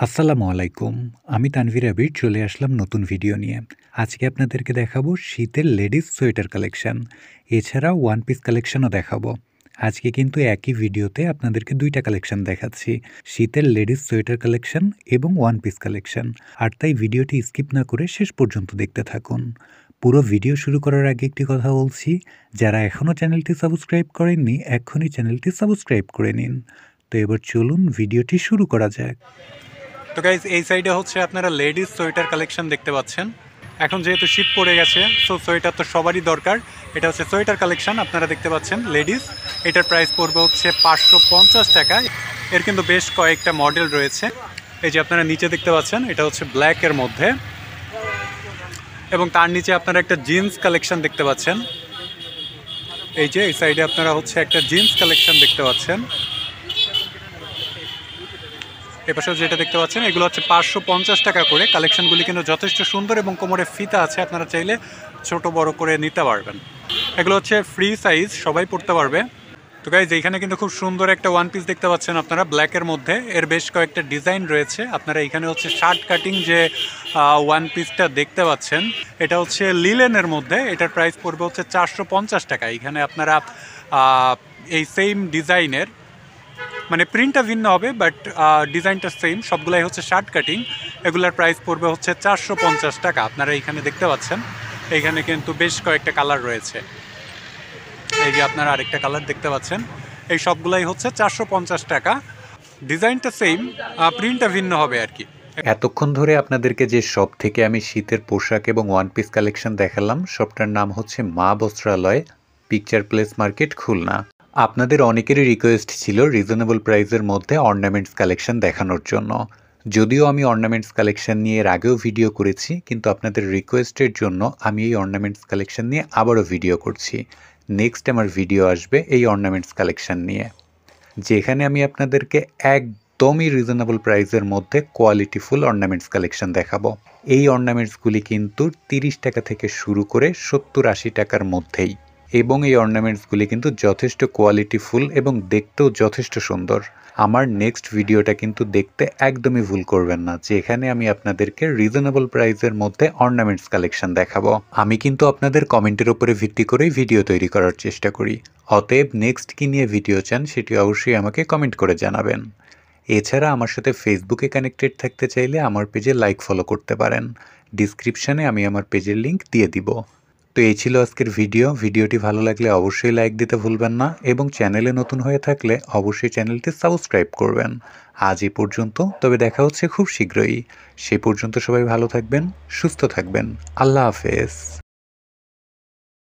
আসসালামু আলাইকুম। আমি তানভীর আবির চলে আসলাম নতুন ভিডিও নিয়ে। আজকে আপনাদেরকে দেখাবো শীতের লেডিস সোয়েটার কালেকশন। এছাড়াও ওয়ান পিস কালেকশনও দেখাবো। আজকে কিন্তু একই ভিডিওতে আপনাদেরকে ২ টা কালেকশন দেখাচ্ছি। শীতের লেডিস সোয়েটার কালেকশন এবং ওয়ান পিস কালেকশন। আর তাই ভিডিওটি স্কিপ না করে শেষ পর্যন্ত দেখতে থাকুন। পুরো ভিডিও শুরু করার আগে একটি কথা বলছি, যারা এখনও চ্যানেলটি সাবস্ক্রাইব করেননি, এক্ষুনি চ্যানেলটি সাবস্ক্রাইব করে নিন। তো এবার চলুন ভিডিওটি শুরু করা যাক। তো গাইজ এই সাইডে হচ্ছে আপনারা লেডিস সোয়েটার কালেকশন দেখতে পাচ্ছেন। এখন যেহেতু শীত পড়ে গেছে, সো সোয়েটার তো সবারই দরকার। এটা হচ্ছে সোয়েটার কালেকশন, আপনারা দেখতে পাচ্ছেন লেডিস। এটার প্রাইস পড়বে হচ্ছে 550 টাকা। এর কিন্তু বেশ কয়েকটা মডেল রয়েছে। এই যে আপনারা নিচে দেখতে পাচ্ছেন, এটা হচ্ছে ব্ল্যাকের মধ্যে, এবং তার নিচে আপনারা একটা জিন্স কালেকশন দেখতে পাচ্ছেন। এই যে এই সাইডে আপনারা হচ্ছে একটা জিন্স কালেকশন দেখতে পাচ্ছেন। এপাশেও যেটা দেখতে পাচ্ছেন, এগুলো হচ্ছে 550 টাকা করে। কালেকশনগুলি কিন্তু যথেষ্ট সুন্দর এবং কোমরে ফিতা আছে, আপনারা চাইলে ছোট বড় করে নিতে পারবেন। এগুলো হচ্ছে ফ্রি সাইজ, সবাই পড়তে পারবে। তো গাইজ এইখানে কিন্তু খুব সুন্দর একটা ওয়ান পিস দেখতে পাচ্ছেন আপনারা ব্ল্যাকের মধ্যে। এর বেশ কয়েকটা ডিজাইন রয়েছে। আপনারা এখানে হচ্ছে শার্ট কাটিং যে ওয়ান পিসটা দেখতে পাচ্ছেন, এটা হচ্ছে লিলেনের মধ্যে। এটার প্রাইস পড়বে হচ্ছে 450 টাকা। এখানে আপনারা এই সেম ডিজাইনের, মানে প্রিন্টটা ভিন্ন হবে, বাট ডিজাইনটা সেম, সবগুলাই হচ্ছে শার্ট কাটিং। এগুলার প্রাইস পড়বে হচ্ছে 450 টাকা। আপনারা এইখানে দেখতে পাচ্ছেন, এইখানে কিন্তু বেশ কয়েকটা কালার রয়েছে। এই যে আপনারা আরেকটা কালার দেখতে পাচ্ছেন। এই সবগুলাই হচ্ছে 450 টাকা। ডিজাইনটা সেম, প্রিন্টটা ভিন্ন হবে আর কি। এতক্ষণ ধরে আপনাদেরকে যে শপ থেকে আমি শীতের পোশাক এবং ওয়ান পিস কালেকশন দেখালাম, শপটার নাম হচ্ছে মা বস্ত্রালয়, পিকচার প্লেস মার্কেট, খুলনা। আপনাদের অনেকেরই রিকোয়েস্ট ছিল রিজনেবল প্রাইসের মধ্যে অর্নামেন্টস কালেকশন দেখানোর জন্য। যদিও আমি অর্নামেন্টস কালেকশন নিয়ে এর আগেও ভিডিও করেছি, কিন্তু আপনাদের রিকোয়েস্টের জন্য আমি এই অর্নামেন্টস কালেকশন নিয়ে আবারও ভিডিও করছি। নেক্সট আমার ভিডিও আসবে এই অর্নামেন্টস কালেকশন নিয়ে, যেখানে আমি আপনাদেরকে একদমই রিজনেবল প্রাইসের মধ্যে কোয়ালিটিফুল অর্নামেন্টস কালেকশন দেখাবো। এই অর্নামেন্টসগুলি কিন্তু 30 টাকা থেকে শুরু করে 70-80 টাকার মধ্যেই, এবং এই অর্নামেন্টসগুলি কিন্তু যথেষ্ট কোয়ালিটিফুল এবং দেখতেও যথেষ্ট সুন্দর। আমার নেক্সট ভিডিওটা কিন্তু দেখতে একদমই ভুল করবেন না, যেখানে আমি আপনাদেরকে রিজনেবল প্রাইসের মধ্যে অর্নামেন্টস কালেকশন দেখাবো। আমি কিন্তু আপনাদের কমেন্টের উপরে ভিত্তি করেই ভিডিও তৈরি করার চেষ্টা করি। অতএব নেক্সট কী নিয়ে ভিডিও চান সেটি অবশ্যই আমাকে কমেন্ট করে জানাবেন। এছাড়া আমার সাথে ফেসবুকে কানেক্টেড থাকতে চাইলে আমার পেজে লাইক ফলো করতে পারেন। ডিসক্রিপশানে আমি আমার পেজের লিঙ্ক দিয়ে দিব। তো এই ছিল আজকের ভিডিওটি ভালো লাগলে অবশ্যই লাইক দিতে ভুলবেন না, এবং চ্যানেলে নতুন হয়ে থাকলে অবশ্যই চ্যানেলটি সাবস্ক্রাইব করবেন। আজ এই পর্যন্ত, তবে দেখা হচ্ছে খুব শীঘ্রই। সে পর্যন্ত সবাই ভালো থাকবেন, সুস্থ থাকবেন। আল্লাহ হাফেজ।